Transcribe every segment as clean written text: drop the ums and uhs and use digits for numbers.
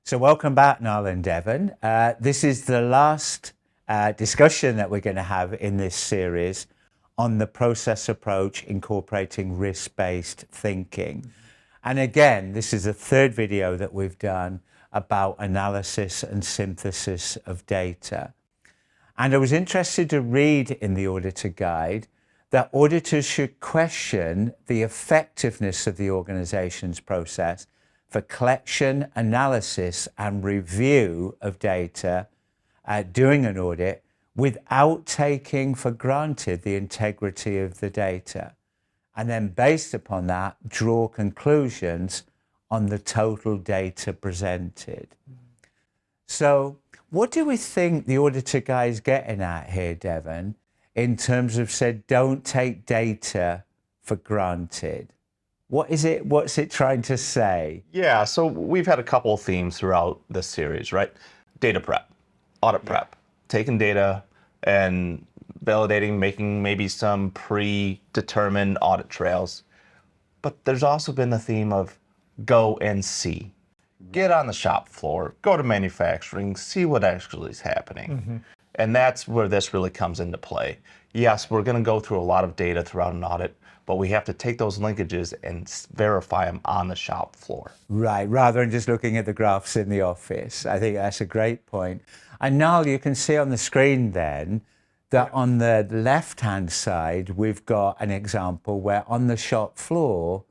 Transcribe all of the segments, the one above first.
So welcome back, Niall and Devin. This is the last discussion that we're going to have in this series on the process approach incorporating risk-based thinking. And again, this is the third video that we've done about analysis and synthesis of data. And I was interested to read in the auditor guide that auditors should question the effectiveness of the organization's process for collection, analysis and review of data during an audit without taking for granted the integrity of the data. And then based upon that, draw conclusions on the total data presented. So what do we think the auditor guy is getting at here, Devin, in terms of said, don't take data for granted? What's it trying to say? Yeah, so we've had a couple of themes throughout this series, right? Data prep, audit prep, taking data and validating, making maybe some predetermined audit trails. But there's also been the theme of go and see. Get on the shop floor, go to manufacturing, see what actually is happening. Mm-hmm. And that's where this really comes into play. Yes, we're going to go through a lot of data throughout an audit, but we have to take those linkages and verify them on the shop floor. Right, rather than just looking at the graphs in the office. I think that's a great point. And Niall, you can see on the screen then that on the left-hand side, we've got an example where on the shop floor,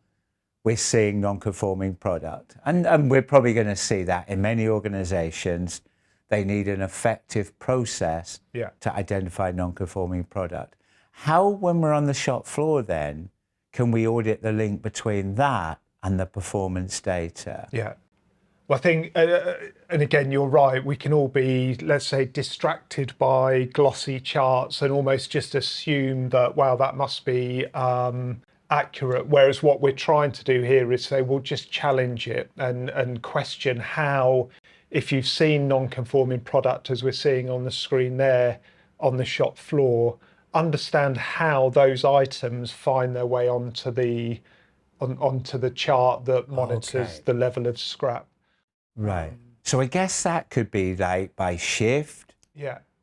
we're seeing non-conforming product. And we're probably going to see that in many organizations. They need an effective process to identify non-conforming product. How, when we're on the shop floor then, can we audit the link between that and the performance data? Yeah. Well, I think, and again, you're right, we can all be, let's say, distracted by glossy charts and almost just assume that, wow, that must be accurate. Whereas what we're trying to do here is say, well, just challenge it and question how, if you've seen non-conforming product, as we're seeing on the screen there on the shop floor, understand how those items find their way onto the chart that monitors the level of scrap. Right. So I guess that could be like by shift,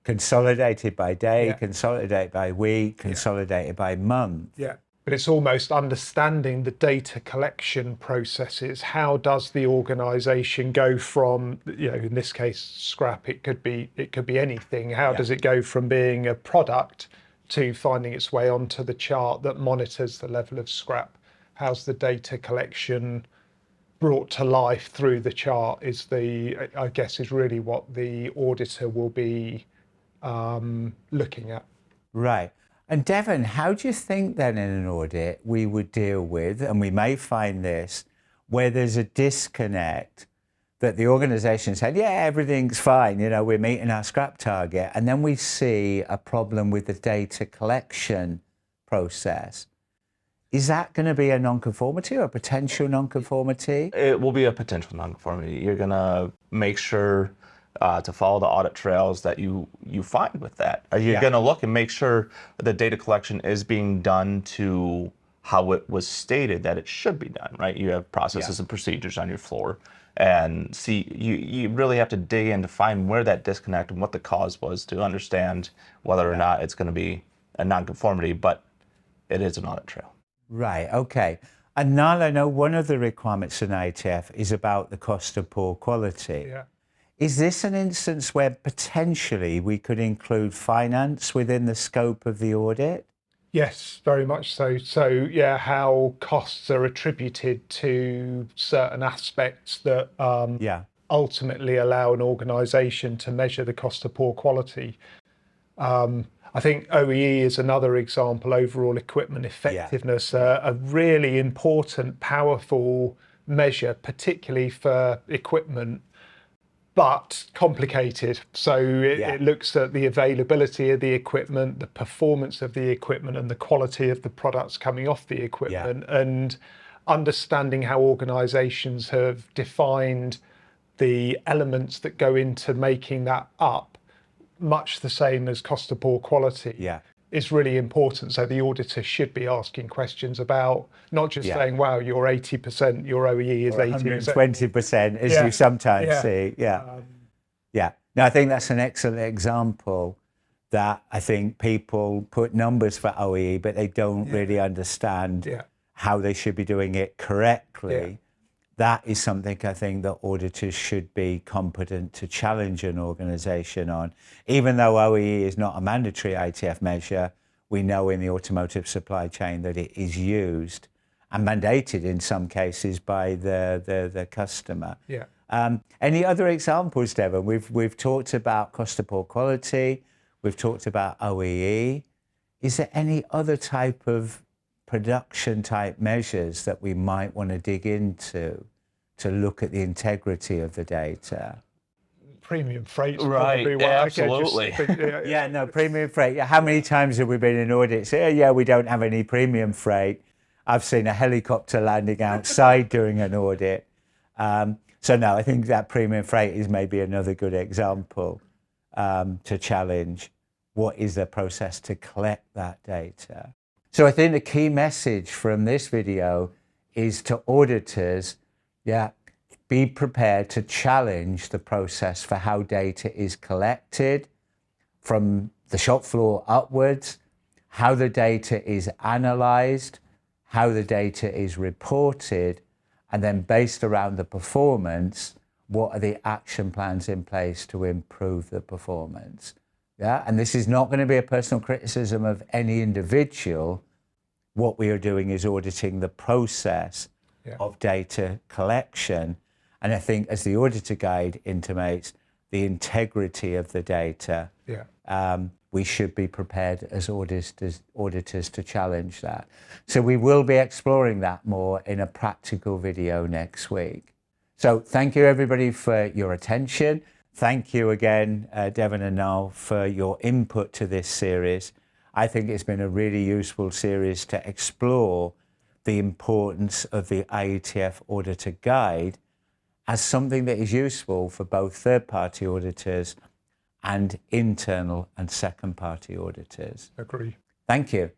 consolidated by day, consolidated by week, consolidated by month. Yeah. But it's almost understanding the data collection processes. How does the organization go from, in this case, scrap, it could be anything. How does it go from being a product to finding its way onto the chart that monitors the level of scrap? How's the data collection brought to life through the chart is really what the auditor will be looking at. Right. And Devin, how do you think then in an audit we would deal with, and we may find this, where there's a disconnect that the organization said, yeah, everything's fine, we're meeting our scrap target, and then we see a problem with the data collection process. Is that going to be a non-conformity or a potential non-conformity? It will be a potential non-conformity. You're going to make sure to follow the audit trails that you find with that. You're going to look and make sure the data collection is being done to how it was stated that it should be done, right? You have processes and procedures on your floor, and see, you really have to dig in to find where that disconnect and what the cause was to understand whether or not it's going to be a non-conformity, but it is an audit trail. Right, okay. And Niall, I know one of the requirements in IATF is about the cost of poor quality. Yeah. Is this an instance where potentially we could include finance within the scope of the audit? Yes, very much so. So, how costs are attributed to certain aspects that ultimately allow an organisation to measure the cost of poor quality. I think OEE is another example, overall equipment effectiveness, a really important, powerful measure, particularly for equipment, but complicated. So it looks at the availability of the equipment, the performance of the equipment, and the quality of the products coming off the equipment, and understanding how organizations have defined the elements that go into making that up, much the same as cost of poor quality. is really important. So the auditor should be asking questions about not just saying, wow, you're 80%, your OEE is 80%. 120%, as you sometimes see. Yeah. Now, I think that's an excellent example that I think people put numbers for OEE, but they don't really understand how they should be doing it correctly. That is something I think that auditors should be competent to challenge an organisation on. Even though OEE is not a mandatory IATF measure, we know in the automotive supply chain that it is used and mandated in some cases by the customer. Any other examples, Devin? We've talked about cost of poor quality. We've talked about OEE. Is there any other type of production type measures that we might want to dig into to look at the integrity of the data? Premium freight, right? Absolutely. Premium freight. How many times have we been in audits? We don't have any premium freight. I've seen a helicopter landing outside during an audit. So no, I think that premium freight is maybe another good example to challenge. What is the process to collect that data? So I think the key message from this video is to auditors, be prepared to challenge the process for how data is collected from the shop floor upwards, how the data is analysed, how the data is reported, and then based around the performance, what are the action plans in place to improve the performance? And this is not going to be a personal criticism of any individual. What we are doing is auditing the process of data collection. And I think, as the auditor guide intimates, the integrity of the data, we should be prepared as auditors to challenge that. So we will be exploring that more in a practical video next week. So thank you, everybody, for your attention. Thank you again, Devin and Niall, for your input to this series. I think it's been a really useful series to explore the importance of the IATF Auditor Guide as something that is useful for both third-party auditors and internal and second-party auditors. Agree. Thank you.